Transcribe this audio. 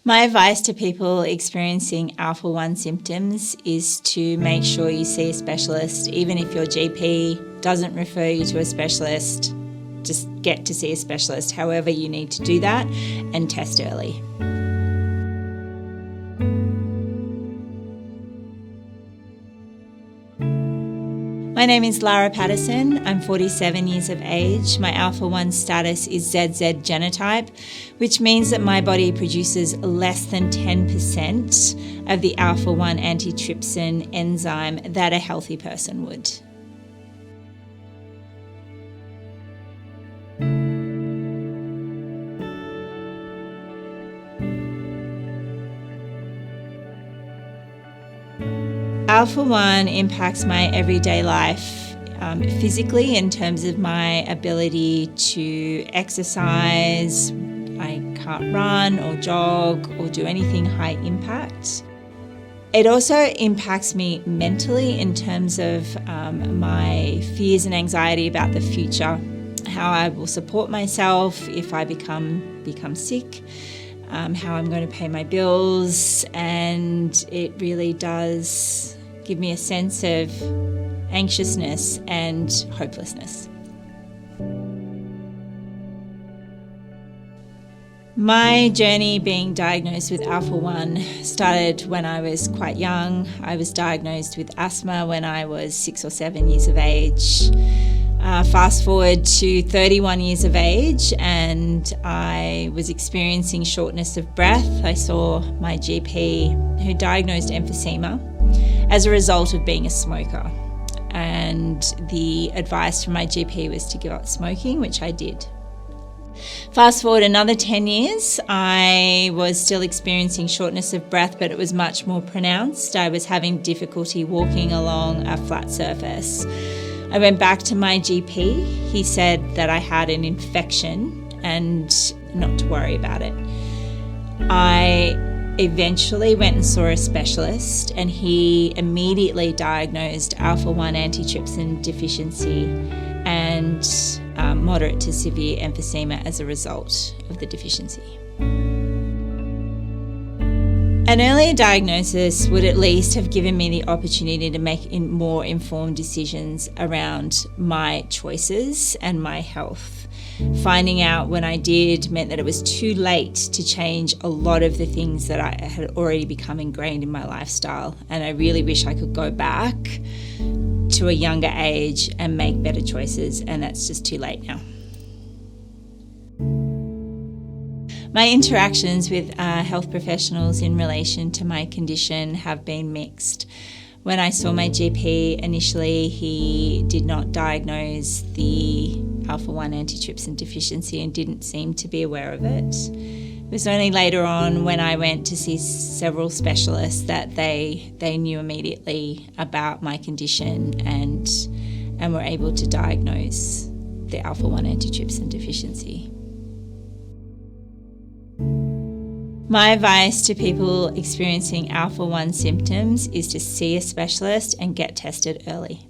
My advice to people experiencing Alpha-1 symptoms is to make sure you see a specialist. Even if your GP doesn't refer you to a specialist, just get to see a specialist, however you need to do that, and test early. My name is Lara Patterson. I'm 47 years of age. My Alpha-1 status is ZZ genotype, which means that my body produces less than 10% of the Alpha-1 antitrypsin enzyme that a healthy person would. Alpha-1 impacts my everyday life physically in terms of my ability to exercise. I can't run or jog or do anything high impact. It also impacts me mentally in terms of my fears and anxiety about the future, how I will support myself if I become sick, how I'm going to pay my bills, and it really does give me a sense of anxiousness and hopelessness. My journey being diagnosed with Alpha-1 started when I was quite young. I was diagnosed with asthma when I was 6 or 7 years of age. Fast forward to 31 years of age and I was experiencing shortness of breath. I saw my GP who diagnosed emphysema as a result of being a smoker. And the advice from my GP was to give up smoking, which I did. Fast forward another 10 years, I was still experiencing shortness of breath, but it was much more pronounced. I was having difficulty walking along a flat surface. I went back to my GP. He said that I had an infection and not to worry about it. I eventually went and saw a specialist and he immediately diagnosed Alpha-1 antitrypsin deficiency and moderate to severe emphysema as a result of the deficiency. An earlier diagnosis would at least have given me the opportunity to make more informed decisions around my choices and my health. Finding out when I did meant that it was too late to change a lot of the things that I had already become ingrained in my lifestyle. And I really wish I could go back to a younger age and make better choices, and that's just too late now. My interactions with health professionals in relation to my condition have been mixed. When I saw my GP initially, he did not diagnose the Alpha-1 antitrypsin deficiency and didn't seem to be aware of it. It was only later on when I went to see several specialists that they knew immediately about my condition and were able to diagnose the Alpha-1 antitrypsin deficiency. My advice to people experiencing Alpha-1 symptoms is to see a specialist and get tested early.